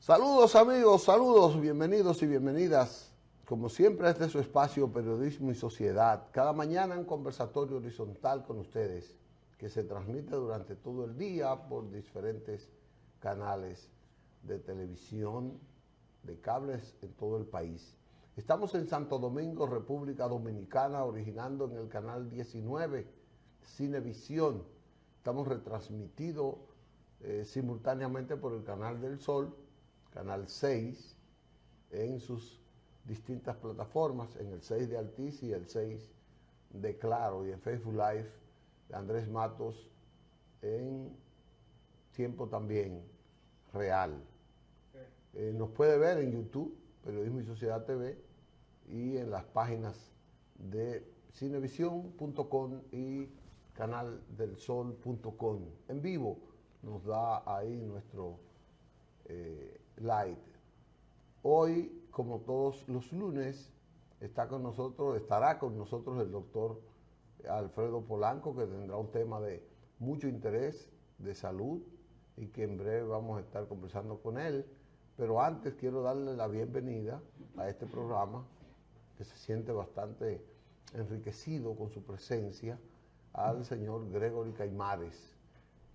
Saludos amigos, saludos, bienvenidos y bienvenidas. Como siempre, este es su espacio Periodismo y Sociedad. Cada mañana un conversatorio horizontal con ustedes que se transmite durante todo el día por diferentes canales de televisión, de cables en todo el país. Estamos en Santo Domingo, República Dominicana, originando en el canal 19, Cinevisión. Estamos retransmitidos simultáneamente por el canal del Sol, Canal 6, en sus distintas plataformas, en el 6 de Altiz y el 6 de Claro, y en Facebook Live de Andrés Matos en tiempo también real. Nos puede ver en YouTube, Periodismo y Sociedad TV, y en las páginas de cinevisión.com y canaldelsol.com. En vivo nos da ahí nuestro light. Hoy, como todos los lunes, estará con nosotros el doctor Alfredo Polanco, que tendrá un tema de mucho interés de salud y que en breve vamos a estar conversando con él. Pero antes quiero darle la bienvenida a este programa, que se siente bastante enriquecido con su presencia, al señor Gregory Caimares,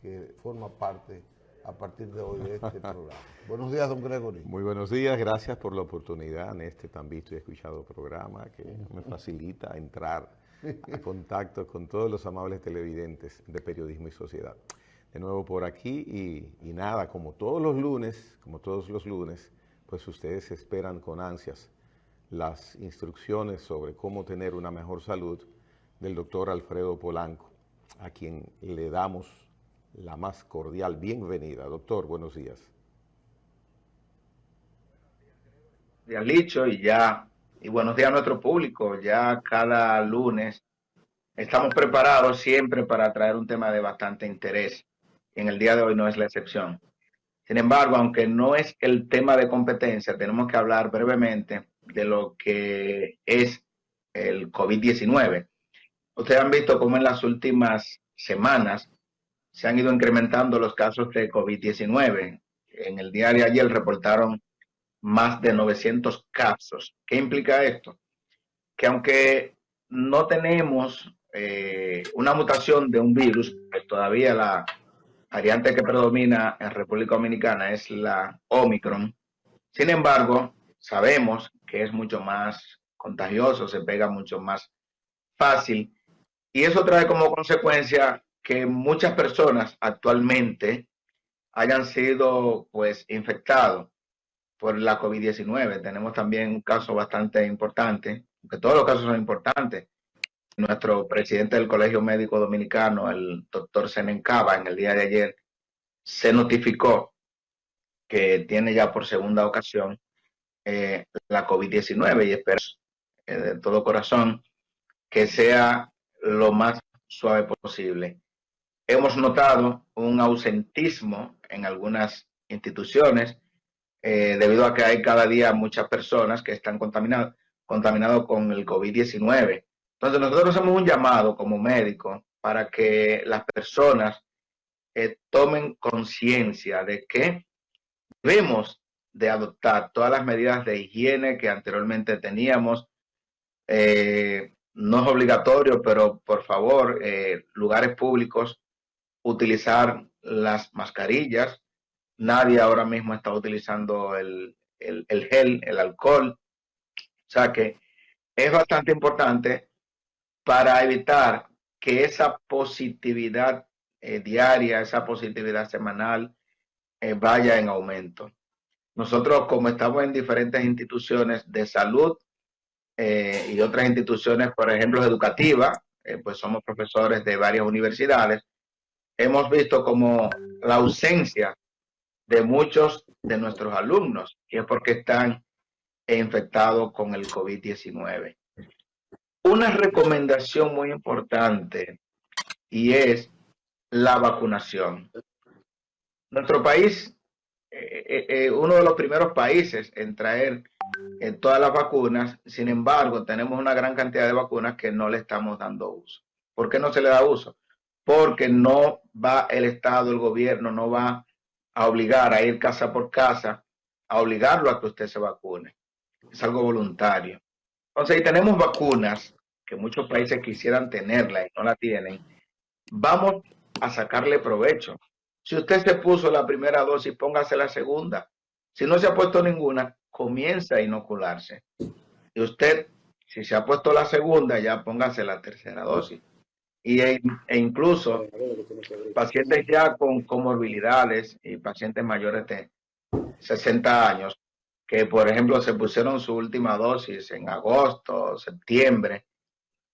que forma parte a partir de hoy de este programa. Buenos días, don Gregory. Muy buenos días, gracias por la oportunidad en este tan visto y escuchado programa que me facilita entrar a contacto con todos los amables televidentes de Periodismo y Sociedad. De nuevo por aquí y nada, como todos los lunes, pues ustedes esperan con ansias las instrucciones sobre cómo tener una mejor salud del doctor Alfredo Polanco, a quien le damos la más cordial bienvenida. Doctor, buenos días. Días, Licho, y buenos días a nuestro público. Ya cada lunes estamos preparados siempre para traer un tema de bastante interés. Y en el día de hoy no es la excepción. Sin embargo, aunque no es el tema de competencia, tenemos que hablar brevemente de lo que es el COVID-19. Ustedes han visto cómo en las últimas semanas se han ido incrementando los casos de COVID-19. En el día de ayer reportaron más de 900 casos. ¿Qué implica esto? Que aunque no tenemos una mutación de un virus, pues todavía la variante que predomina en República Dominicana es la Omicron. Sin embargo, sabemos que es mucho más contagioso, se pega mucho más fácil, y eso trae como consecuencia que muchas personas actualmente hayan sido pues infectados por la COVID-19. Tenemos también un caso bastante importante, porque todos los casos son importantes. Nuestro presidente del Colegio Médico Dominicano, el doctor Senencaba, en el día de ayer se notificó que tiene ya por segunda ocasión la COVID-19, y espero de todo corazón que sea lo más suave posible. Hemos notado un ausentismo en algunas instituciones debido a que hay cada día muchas personas que están contaminadas con el COVID-19. Entonces nosotros hacemos un llamado como médicos para que las personas tomen conciencia de que debemos de adoptar todas las medidas de higiene que anteriormente teníamos. No es obligatorio, pero por favor, lugares públicos, utilizar las mascarillas. Nadie ahora mismo está utilizando el gel, el alcohol. O sea que es bastante importante para evitar que esa positividad diaria, esa positividad semanal vaya en aumento. Nosotros, como estamos en diferentes instituciones de salud y otras instituciones, por ejemplo, educativas, pues somos profesores de varias universidades, hemos visto como la ausencia de muchos de nuestros alumnos, y es porque están infectados con el COVID-19. Una recomendación muy importante, y es la vacunación. Nuestro país, uno de los primeros países en traer todas las vacunas. Sin embargo, tenemos una gran cantidad de vacunas que no le estamos dando uso. ¿Por qué no se le da uso? Porque no va el Estado, el gobierno, no va a obligar a ir casa por casa a obligarlo a que usted se vacune. Es algo voluntario. Entonces, y tenemos vacunas que muchos países quisieran tenerla y no la tienen. Vamos a sacarle provecho. Si usted se puso la primera dosis, póngase la segunda. Si no se ha puesto ninguna, comienza a inocularse. Y usted, si se ha puesto la segunda, ya póngase la tercera dosis. E incluso pacientes ya con comorbilidades y pacientes mayores de 60 años, que por ejemplo se pusieron su última dosis en agosto, septiembre,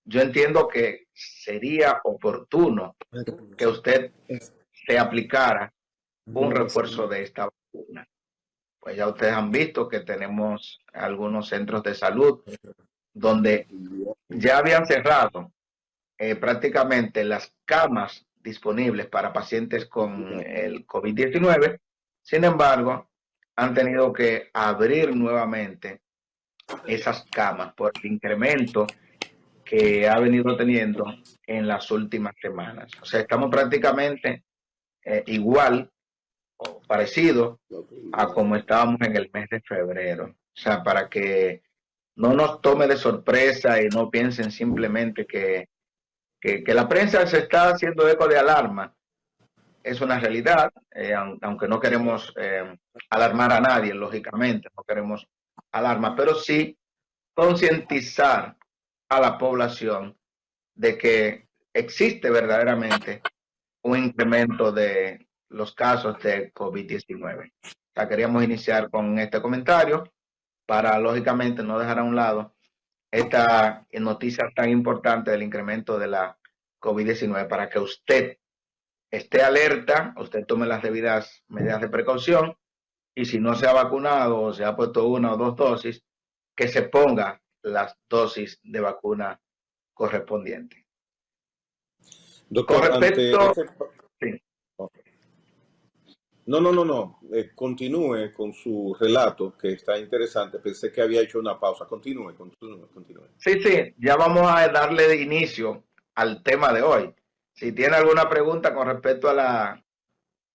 yo entiendo que sería oportuno que usted se aplicara un refuerzo de esta vacuna. Pues ya ustedes han visto que tenemos algunos centros de salud donde ya habían cerrado prácticamente las camas disponibles para pacientes con el COVID-19. Sin embargo, han tenido que abrir nuevamente esas camas por el incremento que ha venido teniendo en las últimas semanas. O sea, estamos prácticamente igual o parecido a como estábamos en el mes de febrero. O sea, para que no nos tome de sorpresa y no piensen simplemente que la prensa se está haciendo eco de alarma. Es una realidad, aunque no queremos alarmar a nadie, lógicamente, no queremos alarma, pero sí concientizar a la población de que existe verdaderamente un incremento de los casos de COVID-19. O sea, queríamos iniciar con este comentario para, lógicamente, no dejar a un lado esta noticia tan importante del incremento de la COVID-19 para que usted esté alerta, usted tome las debidas medidas de precaución y si no se ha vacunado o se ha puesto una o dos dosis, que se ponga las dosis de vacuna correspondientes. Doctor, Con respecto... Sí. No. Continúe con su relato, que está interesante. Pensé que había hecho una pausa. Continúe. Sí, ya vamos a darle de inicio al tema de hoy. Si tiene alguna pregunta con respecto a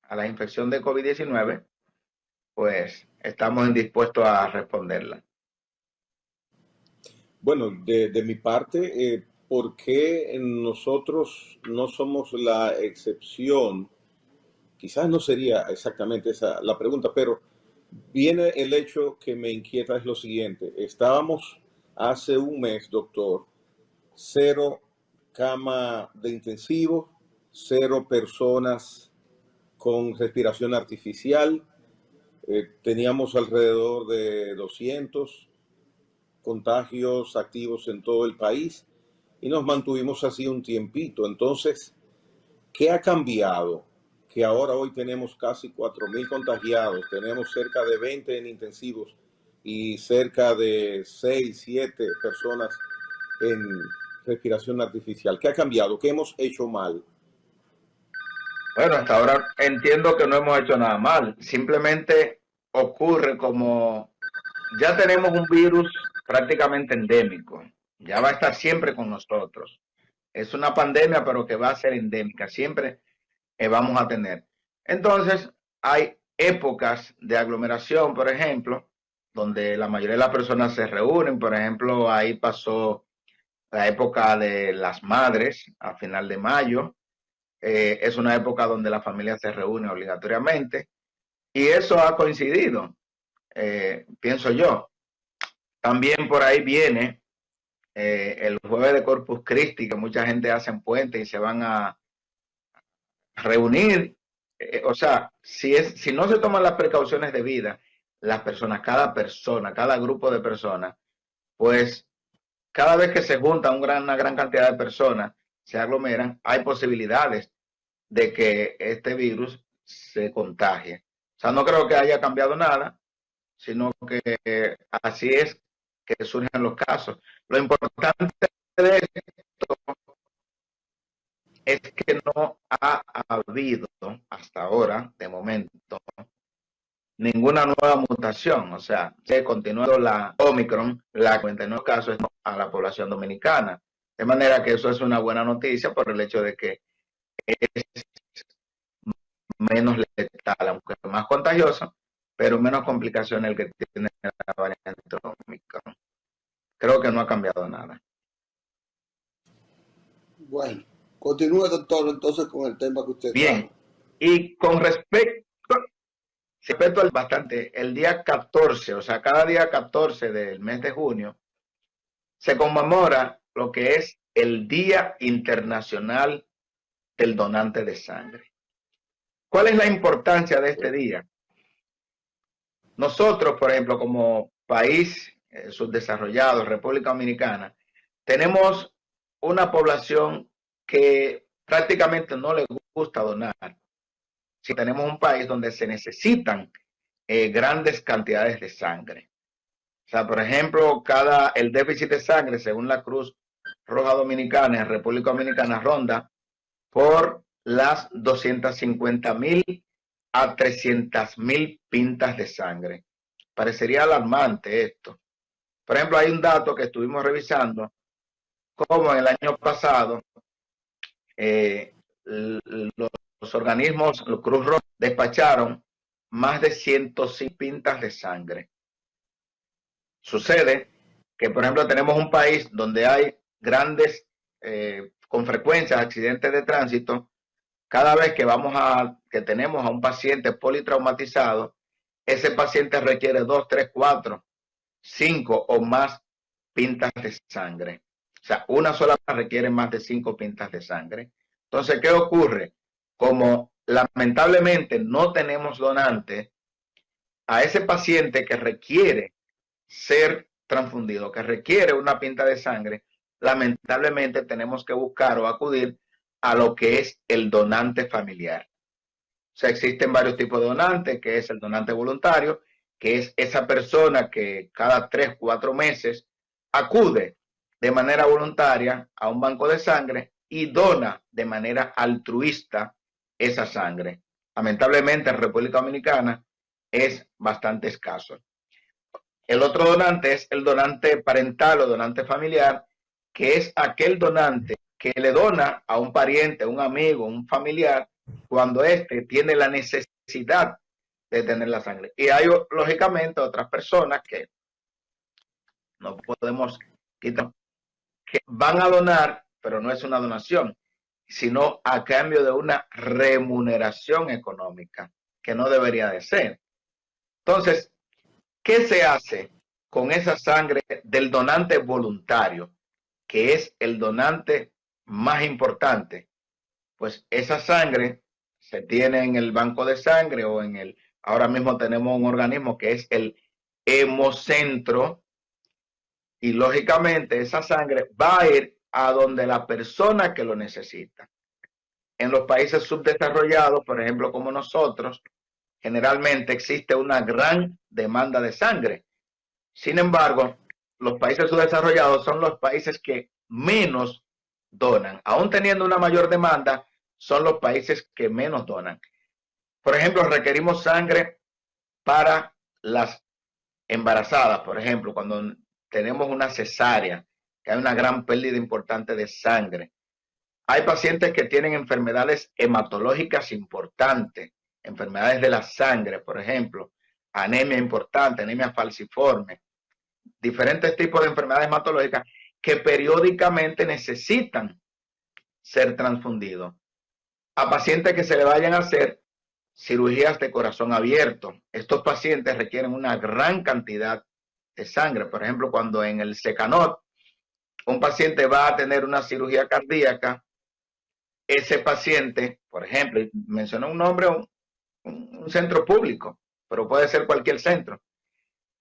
la infección de COVID-19, pues estamos dispuestos a responderla. Bueno, de mi parte, ¿por qué nosotros no somos la excepción? Quizás no sería exactamente esa la pregunta, pero viene el hecho que me inquieta es lo siguiente. Estábamos hace un mes, doctor, 0 cama de intensivo, 0 personas con respiración artificial. Teníamos alrededor de 200 contagios activos en todo el país y nos mantuvimos así un tiempito. Entonces, ¿qué ha cambiado? Que ahora hoy tenemos casi 4,000 contagiados, tenemos cerca de 20 en intensivos y cerca de 6, 7 personas en respiración artificial. ¿Qué ha cambiado? ¿Qué hemos hecho mal? Bueno, hasta ahora entiendo que no hemos hecho nada mal. Simplemente ocurre como ya tenemos un virus prácticamente endémico. Ya va a estar siempre con nosotros. Es una pandemia, pero que va a ser endémica. Siempre vamos a tener. Entonces, hay épocas de aglomeración, por ejemplo, donde la mayoría de las personas se reúnen. Por ejemplo, ahí pasó la época de las madres a final de mayo. Es una época donde la familia se reúne obligatoriamente y eso ha coincidido, pienso yo. También por ahí viene el jueves de Corpus Christi, que mucha gente hace en puente y se van a reunir. O sea, si no se toman las precauciones debidas, las personas, cada grupo de personas, pues cada vez que se junta una gran cantidad de personas, se aglomeran, hay posibilidades de que este virus se contagie. O sea, no creo que haya cambiado nada, sino que así es que surgen los casos. Lo importante de esto es que no ha habido hasta ahora, de momento, ninguna nueva mutación. O sea, se continuado la Omicron, la 49 casos a la población dominicana. De manera que eso es una buena noticia por el hecho de que es menos letal, aunque más contagioso, pero menos complicaciones el que tiene la variante Omicron. Creo que no ha cambiado nada. Bueno, continúe, doctor, entonces con el tema que usted Bien, trajo. y con respecto al bastante, el día 14, o sea, cada día 14 del mes de junio, se conmemora lo que es el Día Internacional del Donante de Sangre. ¿Cuál es la importancia de este día? Nosotros, por ejemplo, como país subdesarrollado, República Dominicana, tenemos una población que prácticamente no le gusta donar. Si tenemos un país donde se necesitan grandes cantidades de sangre. O sea, por ejemplo, el déficit de sangre, según la Cruz Roja Dominicana en República Dominicana, ronda por las 250,000 a 300,000 pintas de sangre. Parecería alarmante esto. Por ejemplo, hay un dato que estuvimos revisando, como en el año pasado, los organismos, los Cruz Roja, despacharon más de 105 pintas de sangre. Sucede que, por ejemplo, tenemos un país donde hay grandes, con frecuencia, accidentes de tránsito. Cada vez que tenemos a un paciente politraumatizado, ese paciente requiere 2, 3, 4, 5 o más pintas de sangre. O sea, una sola requiere más de 5 pintas de sangre. Entonces, ¿qué ocurre? Como lamentablemente no tenemos donantes, a ese paciente que requiere ser transfundido, que requiere una pinta de sangre, lamentablemente tenemos que buscar o acudir a lo que es el donante familiar. O sea, existen varios tipos de donantes, que es el donante voluntario, que es esa persona que cada 3, 4 meses acude de manera voluntaria a un banco de sangre y dona de manera altruista esa sangre. Lamentablemente en República Dominicana es bastante escaso. El otro donante es el donante parental o donante familiar, que es aquel donante que le dona a un pariente, un amigo, un familiar, cuando éste tiene la necesidad de tener la sangre. Y hay, lógicamente, otras personas que no podemos quitar, que van a donar, pero no es una donación, sino a cambio de una remuneración económica, que no debería de ser. Entonces, ¿qué se hace con esa sangre del donante voluntario, que es el donante más importante? Pues esa sangre se tiene en el banco de sangre o ahora mismo tenemos un organismo que es el hemocentro, y lógicamente esa sangre va a ir a donde la persona que lo necesita. En los países subdesarrollados, por ejemplo, como nosotros, generalmente existe una gran demanda de sangre. Sin embargo, los países subdesarrollados son los países que menos donan. Aún teniendo una mayor demanda, son los países que menos donan. Por ejemplo, requerimos sangre para las embarazadas, por ejemplo, cuando tenemos una cesárea, que hay una gran pérdida importante de sangre. Hay pacientes que tienen enfermedades hematológicas importantes, enfermedades de la sangre, por ejemplo, anemia importante, anemia falciforme, diferentes tipos de enfermedades hematológicas que periódicamente necesitan ser transfundidos. A pacientes que se le vayan a hacer cirugías de corazón abierto. Estos pacientes requieren una gran cantidad de sangre. Por ejemplo, cuando en el Secanot un paciente va a tener una cirugía cardíaca, ese paciente, por ejemplo, mencionó un nombre, un centro público, pero puede ser cualquier centro.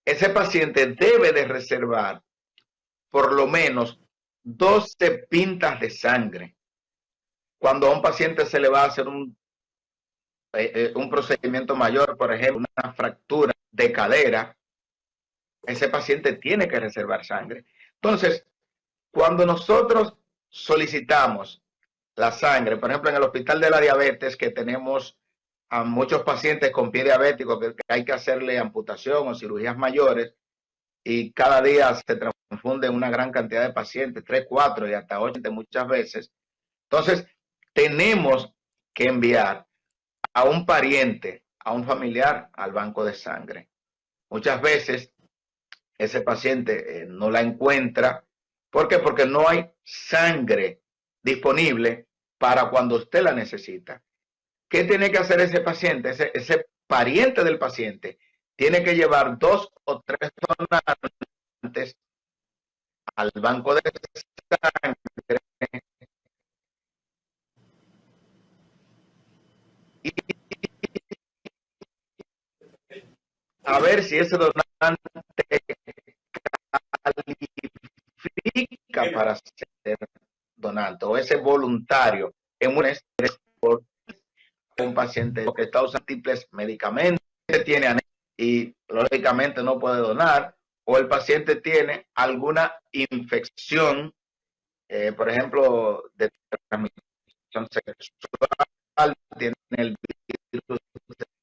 Ese paciente debe de reservar por lo menos 12 pintas de sangre. Cuando a un paciente se le va a hacer un procedimiento mayor, por ejemplo, una fractura de cadera, ese paciente tiene que reservar sangre. Entonces, cuando nosotros solicitamos la sangre, por ejemplo, en el Hospital de la Diabetes, que tenemos a muchos pacientes con pie diabético que hay que hacerle amputación o cirugías mayores, y cada día se transfunde una gran cantidad de pacientes, 3, 4 y hasta 8 muchas veces. Entonces, tenemos que enviar a un pariente, a un familiar al banco de sangre. Muchas veces ese paciente no la encuentra. ¿Por qué? Porque no hay sangre disponible para cuando usted la necesita. ¿Qué tiene que hacer ese paciente? Ese pariente del paciente tiene que llevar 2 o 3 donantes al banco de sangre y a ver si ese donante califica para ser donante o ese voluntario en un paciente que está usando múltiples medicamentos, tiene anemia y lógicamente no puede donar, o el paciente tiene alguna infección, por ejemplo, de transmisión sexual, tiene el virus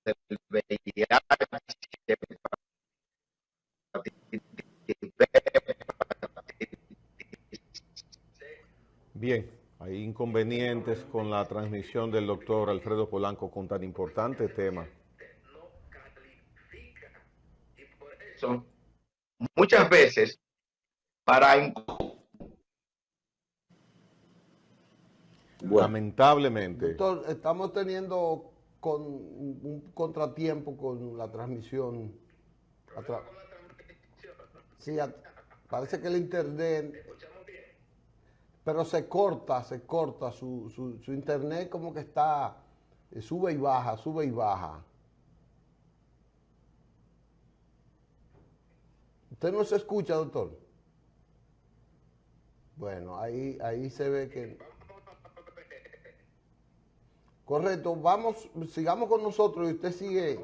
del VIH, Bien, hay inconvenientes con la transmisión del doctor Alfredo Polanco con tan importante tema. eso, muchas veces, para Bueno, Lamentablemente, Doctor, estamos teniendo un contratiempo con la transmisión. Sí, parece que el internet, pero se corta su internet como que está, sube y baja, sube y baja. ¿Usted no se escucha, doctor? Bueno, ahí se ve que... Correcto, sigamos con nosotros y usted sigue.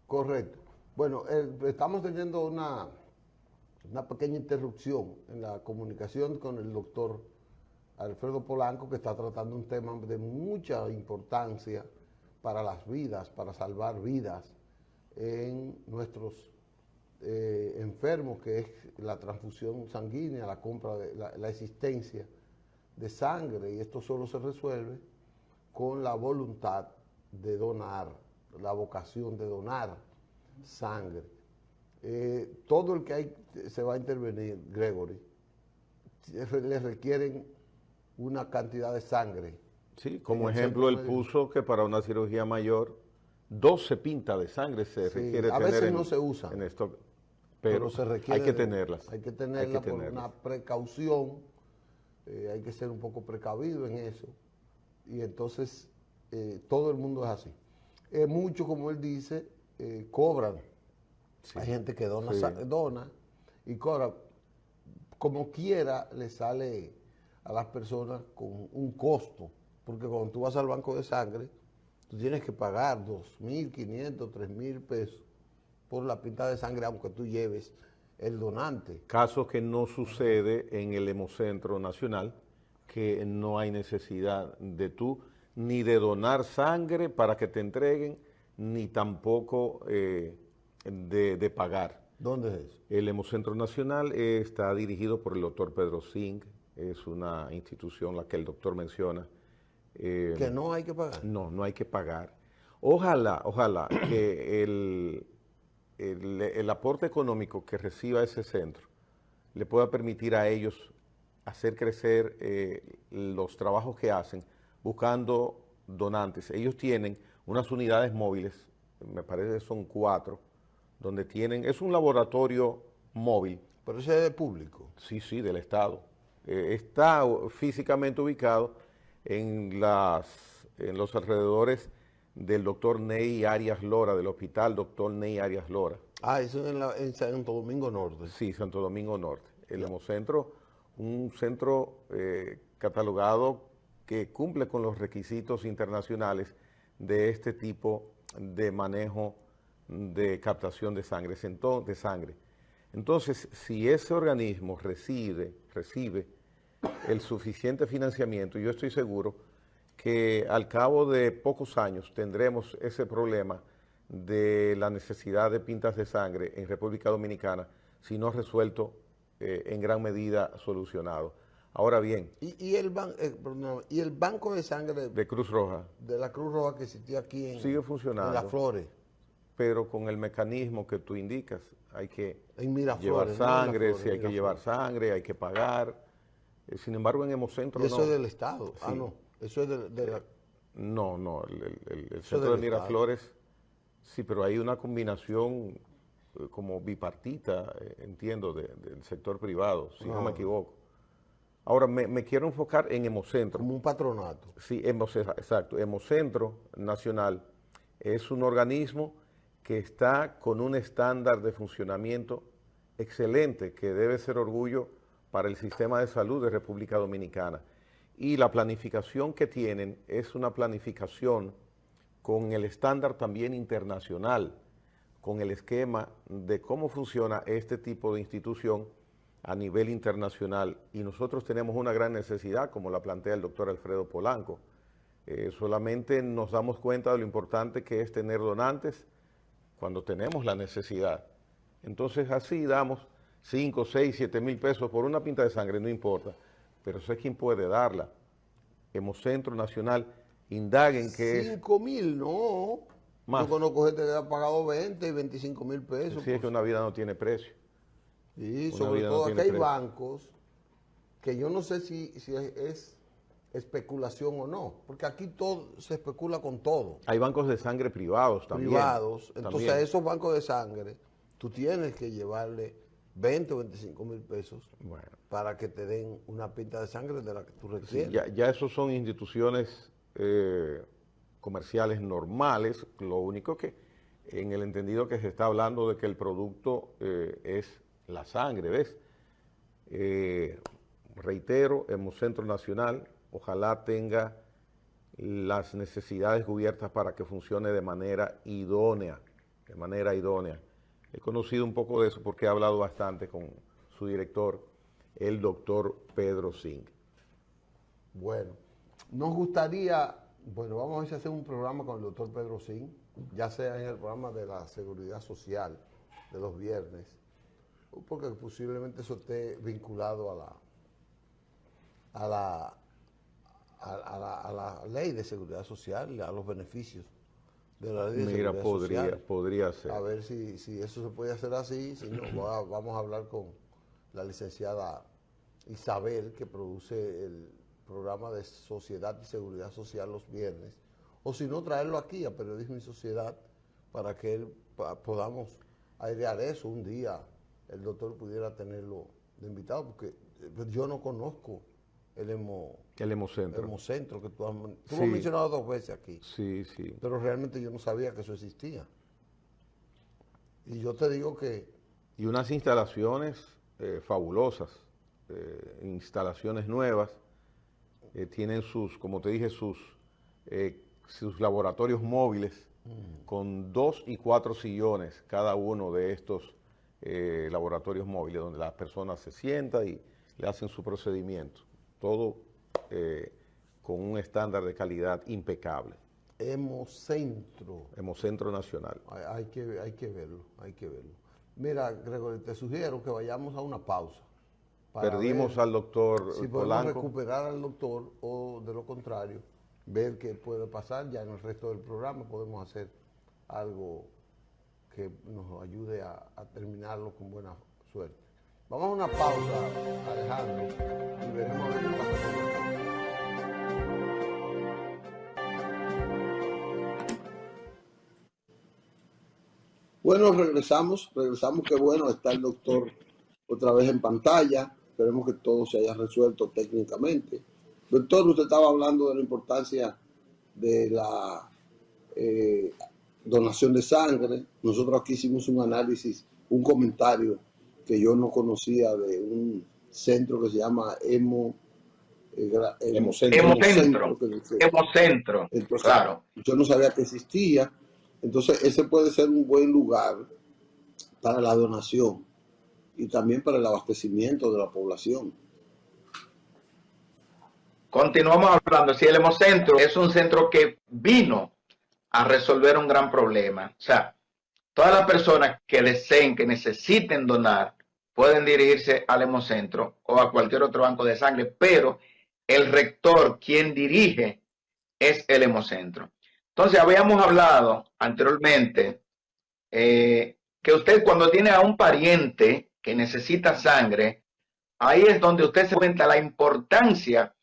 Correcto. Bueno, estamos teniendo una pequeña interrupción en la comunicación con el doctor Alfredo Polanco, que está tratando un tema de mucha importancia para las vidas, para salvar vidas en nuestros enfermos, que es la transfusión sanguínea, la compra de la existencia de sangre, y esto solo se resuelve con la voluntad de donar, la vocación de donar sangre. Todo el que se va a intervenir, Gregory, le requieren una cantidad de sangre. sí, como ejemplo, él puso que para una cirugía mayor, 12 pintas de sangre se requiere a tener veces no se usan, en stock, pero se requiere hay que tenerlas. Hay que tenerlas por una precaución, hay que ser un poco precavido en eso, y entonces todo el mundo es así. Muchos, como él dice, cobran. Sí. Hay gente que dona, sí, dona y cobra. Como quiera, le sale a las personas con un costo, porque cuando tú vas al banco de sangre, tú tienes que pagar 2.500, 3.000 pesos por la pinta de sangre, aunque tú lleves el donante. Caso que no sucede en el Hemocentro Nacional, que no hay necesidad de tú ni de donar sangre para que te entreguen, ni tampoco de pagar. ¿Dónde es eso? El Hemocentro Nacional está dirigido por el doctor Pedro Singh, es una institución la que el doctor menciona. ¿Que no hay que pagar? No, no hay que pagar. Ojalá que el aporte económico que reciba ese centro le pueda permitir a ellos hacer crecer los trabajos que hacen buscando donantes. Ellos tienen unas unidades móviles, me parece que son 4, donde tienen, es un laboratorio móvil. ¿Pero ese es de público? Sí, sí, del Estado. Está físicamente ubicado en los alrededores del doctor Ney Arias Lora, del hospital doctor Ney Arias Lora. Ah, eso es en Santo Domingo Norte. Sí, Santo Domingo Norte. El Hemocentro, un centro catalogado que cumple con los requisitos internacionales de este tipo de manejo de captación de sangre, Entonces, si ese organismo recibe el suficiente financiamiento, yo estoy seguro que al cabo de pocos años tendremos ese problema de la necesidad de pintas de sangre en República Dominicana, si no resuelto, en gran medida solucionado. Ahora bien, Y el banco de sangre de Cruz Roja de la Cruz Roja que existía aquí sigue en funcionando, Las Flores, pero con el mecanismo que tú indicas. Hay que en llevar Miraflores, sangre, ¿no? si hay que llevar sangre, hay que pagar. Sin embargo, en Y Hemocentro eso no. es del Estado. Ah, Sí. no. Eso es de la... No, el Eso centro de del Estado. Miraflores, sí, pero hay una combinación como bipartita, entiendo, del sector privado, si no me equivoco. Ahora, me quiero enfocar en Hemocentro. Como un patronato. Sí, exacto. Hemocentro Nacional es un organismo que está con un estándar de funcionamiento excelente, que debe ser orgullo para el sistema de salud de República Dominicana. Y la planificación que tienen es una planificación con el estándar también internacional, con el esquema de cómo funciona este tipo de institución a nivel internacional. Y nosotros tenemos una gran necesidad, como la plantea el doctor Alfredo Polanco. Solamente nos damos cuenta de lo importante que es tener donantes cuando tenemos la necesidad. Entonces así damos 5, 6, 7 mil pesos por una pinta de sangre, no importa, pero sé quién puede darla. Hemocentro Nacional, indaguen qué es. 5.000, no. Más. Yo conozco gente que ha pagado 20 y 25 mil pesos. Si es que una vida no tiene precio. Sí, Una sobre vida todo no aquí tiene hay precio. bancos que yo no sé si es especulación o no, porque aquí todo se especula con todo. Hay bancos de sangre privados también. Privados. Entonces también. a esos bancos de sangre tú tienes que llevarle 20 o 25 mil pesos Bueno, para que te den una pinta de sangre de la que tú sí, requieres. ya esos son instituciones comerciales normales, lo único que en el entendido que se está hablando de que el producto es la sangre, ¿ves? Reitero, Hemocentro Nacional, ojalá tenga las necesidades cubiertas para que funcione de manera idónea, de manera idónea. He conocido un poco de eso porque he hablado bastante con su director, el doctor Pedro Singh. Bueno, nos gustaría, bueno, vamos a ver si hacemos un programa con el doctor Pedro Singh, ya sea en el programa de la Seguridad Social de los viernes, porque posiblemente eso esté vinculado a la ley de seguridad social, a los beneficios de la ley de Mira, seguridad social. podría ser. A ver si eso se puede hacer así, si no, vamos a hablar con la licenciada Isabel, que produce el programa de Sociedad y Seguridad Social los viernes, o si no, traerlo aquí a Periodismo y Sociedad para que podamos airear eso un día, el doctor pudiera tenerlo de invitado, porque yo no conozco el Hemocentro. Hemocentro, que tú lo Sí. has mencionado 2 veces aquí, Sí, sí. pero realmente yo no sabía que eso existía. Y yo te digo que Y unas instalaciones fabulosas, instalaciones nuevas, tienen sus, como te dije, sus laboratorios móviles con 2 y 4 sillones cada uno de estos laboratorios móviles donde las personas se sientan y le hacen su procedimiento. Todo con un estándar de calidad impecable. Hemocentro, Hemocentro Nacional. hay que verlo, hay que verlo. Mira, Gregorio, te sugiero que vayamos a una pausa. para Perdimos ver al doctor si podemos Polanco. recuperar al doctor o de lo contrario, ver qué puede pasar. Ya en el resto del programa podemos hacer algo que nos ayude a terminarlo con buena suerte. Vamos a una pausa, Alejandro, y veremos a ver qué pasa con el doctor. Bueno, regresamos, qué bueno, está el doctor otra vez en pantalla, esperemos que todo se haya resuelto técnicamente. Doctor, usted estaba hablando de la importancia de la donación de sangre. Nosotros aquí hicimos un análisis, un comentario que yo no conocía de un centro que se llama Hemocentro. Entonces, Claro. yo no sabía que existía. Entonces, ese puede ser un buen lugar para la donación y también para el abastecimiento de la población. Continuamos hablando. Si el Hemocentro es un centro que vino a resolver un gran problema. O sea, todas las personas que deseen, que necesiten donar, pueden dirigirse al Hemocentro o a cualquier otro banco de sangre, pero el rector, quien dirige, es el Hemocentro. Entonces, habíamos hablado anteriormente que usted cuando tiene a un pariente que necesita sangre, ahí es donde usted se cuenta la importancia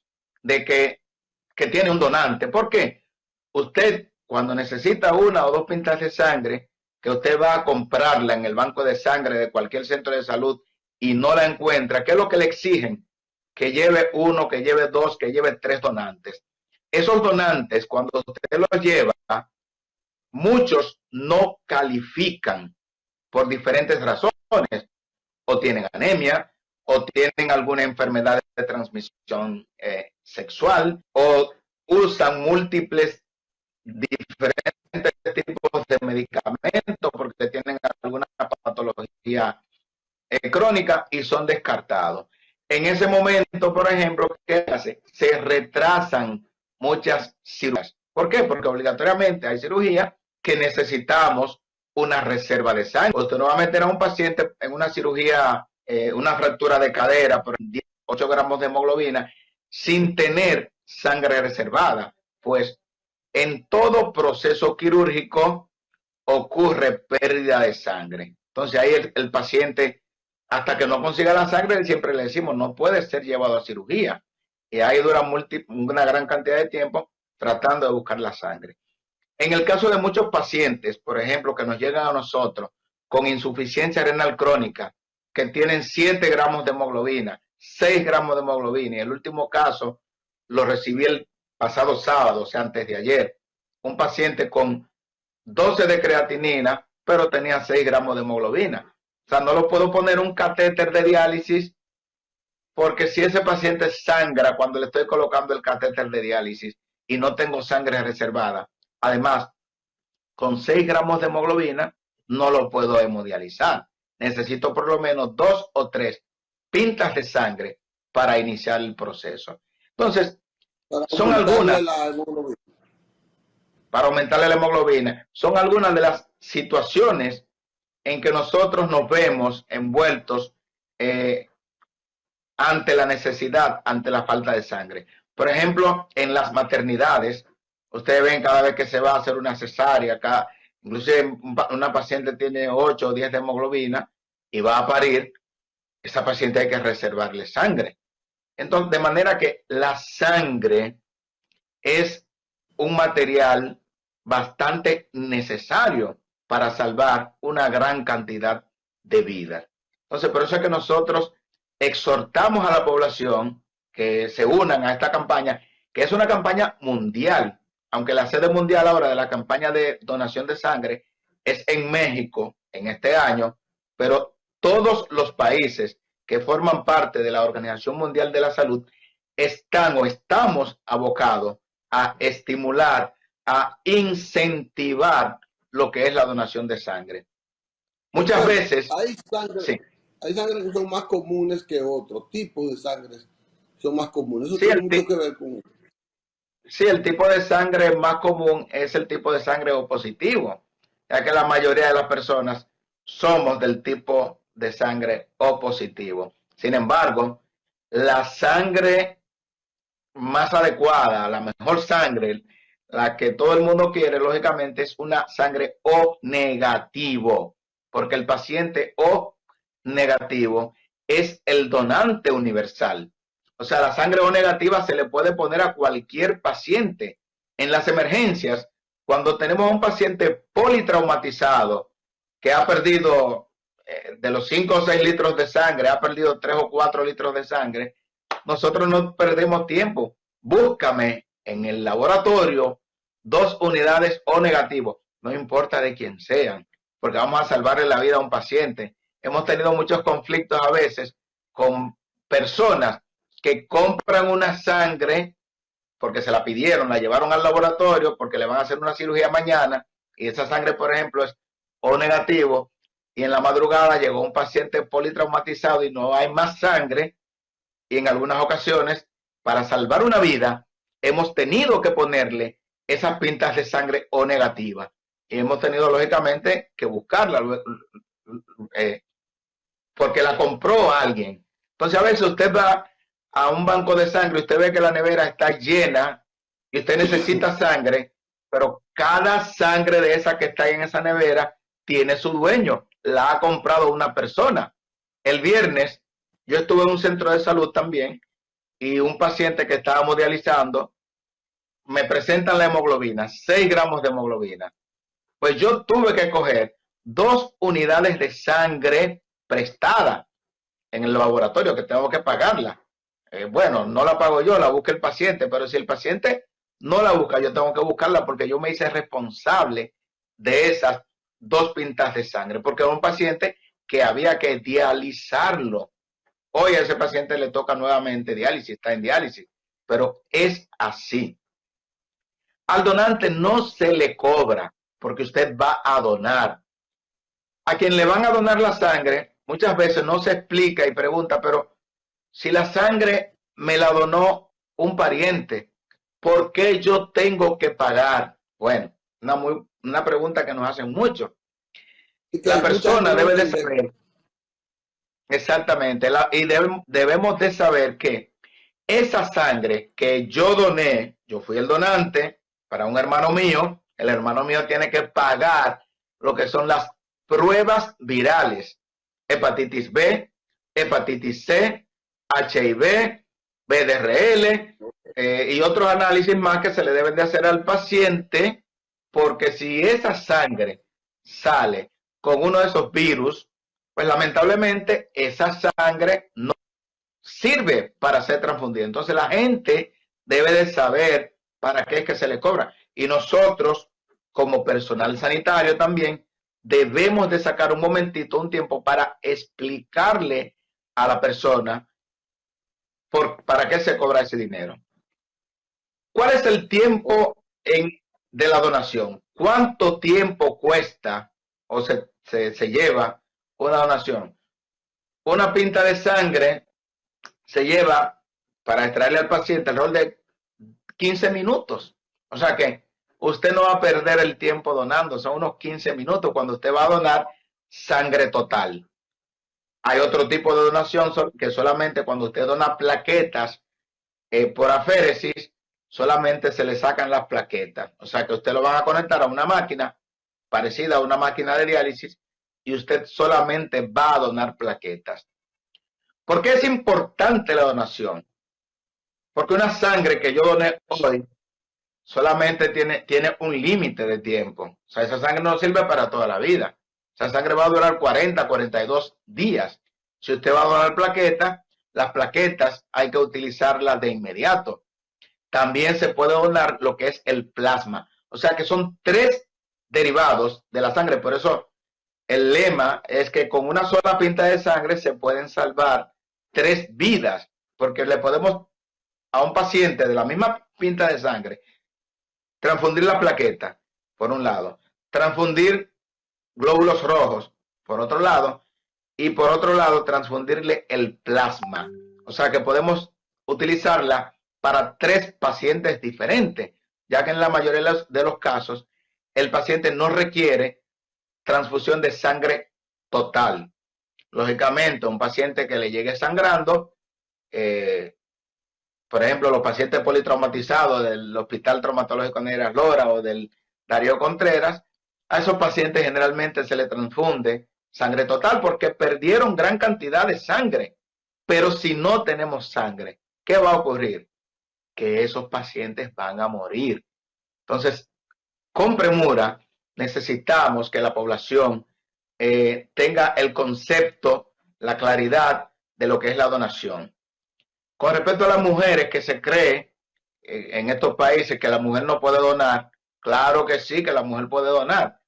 de que tiene un donante. ¿Por qué? Usted, cuando necesita una o dos pintas de sangre, que usted va a comprarla en el banco de sangre de cualquier centro de salud y no la encuentra, ¿qué es lo que le exigen? Que lleve uno, que lleve dos, que lleve tres donantes. Esos donantes, cuando usted los lleva, muchos no califican por diferentes razones, o tienen anemia, o tienen alguna enfermedad de transmisión sexual, o usan múltiples diferentes tipos de medicamentos porque tienen alguna patología crónica y son descartados. En ese momento, por ejemplo, ¿qué hace? Se retrasan muchas cirugías. ¿Por qué? Porque obligatoriamente hay cirugías que necesitamos una reserva de sangre. Usted no va a meter a un paciente en una cirugía, una fractura de cadera por 8 gramos de hemoglobina sin tener sangre reservada. Pues en todo proceso quirúrgico ocurre pérdida de sangre. Entonces ahí el paciente, hasta que no consiga la sangre, siempre le decimos, no puede ser llevado a cirugía. Y ahí dura una gran cantidad de tiempo tratando de buscar la sangre. En el caso de muchos pacientes, por ejemplo, que nos llegan a nosotros con insuficiencia renal crónica, que tienen 7 gramos de hemoglobina, 6 gramos de hemoglobina, y el último caso lo recibí el pasado sábado, o sea, antes de ayer, un paciente con 12 de creatinina, pero tenía 6 gramos de hemoglobina. O sea, no lo puedo poner un catéter de diálisis, porque si ese paciente sangra cuando le estoy colocando el catéter de diálisis y no tengo sangre reservada, además, con 6 gramos de hemoglobina, no lo puedo hemodializar. Necesito por lo menos 2 o 3 pintas de sangre para iniciar el proceso. Entonces, son algunas, para aumentarle la hemoglobina, son algunas de las situaciones en que nosotros nos vemos envueltos ante la necesidad, ante la falta de sangre. Por ejemplo, en las maternidades, ustedes ven cada vez que se va a hacer una cesárea, acá, inclusive una paciente tiene 8 o 10 de hemoglobina y va a parir, esa paciente hay que reservarle sangre. Entonces, de manera que la sangre es un material bastante necesario para salvar una gran cantidad de vidas. Entonces, por eso es que nosotros exhortamos a la población que se unan a esta campaña, que es una campaña mundial, aunque la sede mundial ahora de la campaña de donación de sangre es en México en este año, pero todos los países que forman parte de la Organización Mundial de la Salud están o estamos abocados a estimular, a incentivar lo que es la donación de sangre. Muchas veces... Hay sangre, sí. Hay sangre que son más comunes que otros tipos de sangre son más comunes. Eso sí, tiene mucho que ver con... Sí, el tipo de sangre más común es el tipo de sangre O positivo, ya que la mayoría de las personas somos del tipo de sangre O positivo. Sin embargo, la sangre más adecuada, la mejor sangre, la que todo el mundo quiere, lógicamente, es una sangre O negativo, porque el paciente O negativo es el donante universal. O sea, la sangre O negativa se le puede poner a cualquier paciente. En las emergencias, cuando tenemos a un paciente politraumatizado que ha perdido de los 5 o 6 litros de sangre, ha perdido 3 o 4 litros de sangre, nosotros no perdemos tiempo. Búscame en el laboratorio 2 unidades O negativo, no importa de quién sean, porque vamos a salvarle la vida a un paciente. Hemos tenido muchos conflictos a veces con personas que compran una sangre porque se la pidieron, la llevaron al laboratorio porque le van a hacer una cirugía mañana y esa sangre, por ejemplo, es O negativo y en la madrugada llegó un paciente politraumatizado y no hay más sangre y en algunas ocasiones, para salvar una vida, hemos tenido que ponerle esas pintas de sangre O negativa y hemos tenido lógicamente que buscarla porque la compró alguien. Entonces a veces usted va a un banco de sangre y usted ve que la nevera está llena y usted necesita sangre, pero cada sangre de esa que está en esa nevera tiene su dueño, la ha comprado una persona. El viernes yo estuve en un centro de salud también y un paciente que estábamos dializando me presentan la hemoglobina, 6 gramos de hemoglobina. Pues yo tuve que coger 2 unidades de sangre prestada en el laboratorio, que tengo que pagarla. Bueno, no la pago yo, la busca el paciente, pero si el paciente no la busca, yo tengo que buscarla porque yo me hice responsable de esas 2 pintas de sangre, porque era un paciente que había que dializarlo. Hoy a ese paciente le toca nuevamente diálisis, está en diálisis, pero es así. Al donante no se le cobra porque usted va a donar. A quien le van a donar la sangre, muchas veces no se explica y pregunta, pero si la sangre me la donó un pariente, ¿por qué yo tengo que pagar? Bueno, una pregunta que nos hacen mucho. La persona debe de saber, exactamente, y debemos de saber que esa sangre que yo doné, yo fui el donante para un hermano mío, el hermano mío tiene que pagar lo que son las pruebas virales, hepatitis B, hepatitis C, HIV, BDRL y otros análisis más que se le deben de hacer al paciente, porque si esa sangre sale con uno de esos virus, pues lamentablemente esa sangre no sirve para ser transfundida. Entonces la gente debe de saber para qué es que se le cobra. Y nosotros, como personal sanitario también, debemos de sacar un momentito, un tiempo para explicarle a la persona para qué se cobra ese dinero. ¿Cuál es el tiempo de la donación? ¿Cuánto tiempo cuesta o se lleva una donación? Una pinta de sangre se lleva para extraerle al paciente alrededor de 15 minutos. O sea que usted no va a perder el tiempo donando, son unos 15 minutos cuando usted va a donar sangre total. Hay otro tipo de donación que solamente cuando usted dona plaquetas por aféresis, solamente se le sacan las plaquetas. O sea que usted lo van a conectar a una máquina parecida a una máquina de diálisis y usted solamente va a donar plaquetas. ¿Por qué es importante la donación? Porque una sangre que yo doné hoy solamente tiene un límite de tiempo. O sea, esa sangre no sirve para toda la vida. Esa sangre va a durar 40, 42 días. Si usted va a donar plaquetas, las plaquetas hay que utilizarlas de inmediato. También se puede donar lo que es el plasma. O sea que son 3 derivados de la sangre. Por eso el lema es que con una sola pinta de sangre se pueden salvar 3 vidas. Porque le podemos a un paciente de la misma pinta de sangre transfundir la plaqueta, por un lado, transfundir glóbulos rojos, por otro lado, y por otro lado, transfundirle el plasma. O sea que podemos utilizarla para 3 pacientes diferentes, ya que en la mayoría de los casos, el paciente no requiere transfusión de sangre total. Lógicamente, un paciente que le llegue sangrando, por ejemplo, los pacientes politraumatizados del Hospital Traumatológico Neras Lora o del Darío Contreras, a esos pacientes generalmente se les transfunde sangre total porque perdieron gran cantidad de sangre. Pero si no tenemos sangre, ¿qué va a ocurrir? Que esos pacientes van a morir. Entonces, con premura, necesitamos que la población tenga el concepto, la claridad de lo que es la donación. Con respecto a las mujeres que se cree en estos países que la mujer no puede donar, claro que sí, que la mujer puede donar.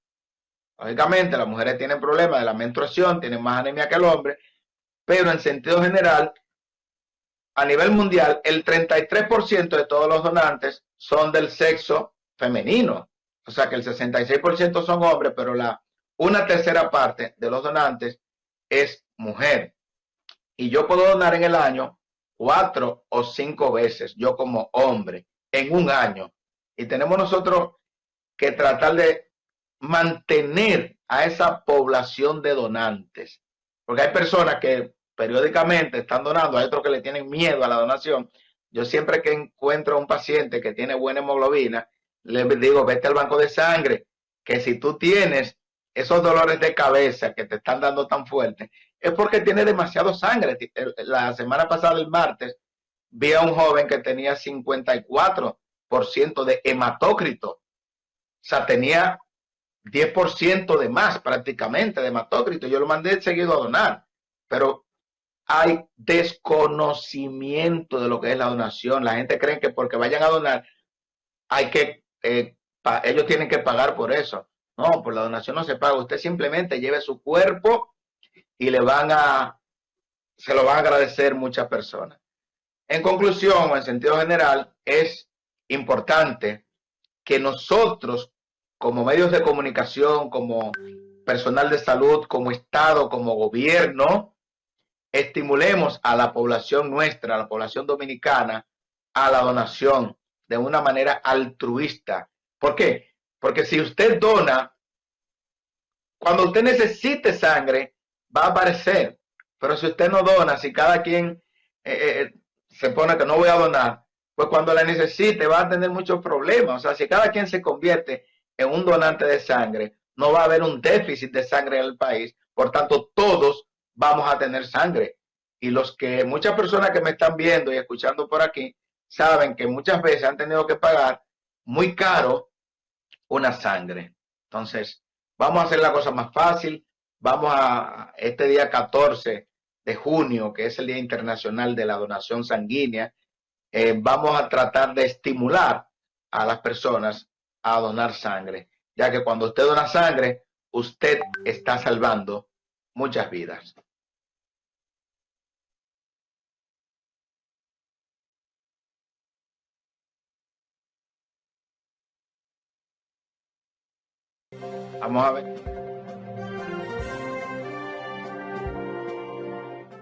Lógicamente, las mujeres tienen problemas de la menstruación, tienen más anemia que el hombre, pero en sentido general, a nivel mundial, el 33% de todos los donantes son del sexo femenino. O sea que el 66% son hombres, pero una tercera parte de los donantes es mujer. Y yo puedo donar en el año 4 o 5 veces, yo como hombre, en un año. Y tenemos nosotros que tratar de mantener a esa población de donantes. porque hay personas que periódicamente están donando, hay otros que le tienen miedo a la donación. Yo siempre que encuentro a un paciente que tiene buena hemoglobina, le digo, vete al banco de sangre, que si tú tienes esos dolores de cabeza que te están dando tan fuerte, es porque tiene demasiado sangre. La semana pasada, el martes, vi a un joven que tenía 54% de hematócrito. O sea, tenía 10% de más prácticamente de hematócrito. Yo lo mandé seguido a donar, pero hay desconocimiento de lo que es la donación. La gente cree que porque vayan a donar hay que, ellos tienen que pagar por eso. No, por la donación no se paga. Usted simplemente lleve su cuerpo y se lo van a agradecer muchas personas. En conclusión, o en sentido general, es importante que nosotros, como medios de comunicación, como personal de salud, como Estado, como gobierno, estimulemos a la población nuestra, a la población dominicana, a la donación de una manera altruista. ¿Por qué? Porque si usted dona, cuando usted necesite sangre, va a aparecer. Pero si usted no dona, si cada quien se pone que no voy a donar, pues cuando la necesite va a tener muchos problemas. O sea, si cada quien se convierte en un donante de sangre, no va a haber un déficit de sangre en el país. Por tanto, todos vamos a tener sangre. Y muchas personas que me están viendo y escuchando por aquí, saben que muchas veces han tenido que pagar muy caro una sangre. Entonces, vamos a hacer la cosa más fácil. Vamos a este día 14 de junio, que es el Día Internacional de la Donación Sanguínea, vamos a tratar de estimular a las personas a donar sangre, ya que cuando usted dona sangre, usted está salvando muchas vidas. Vamos a ver.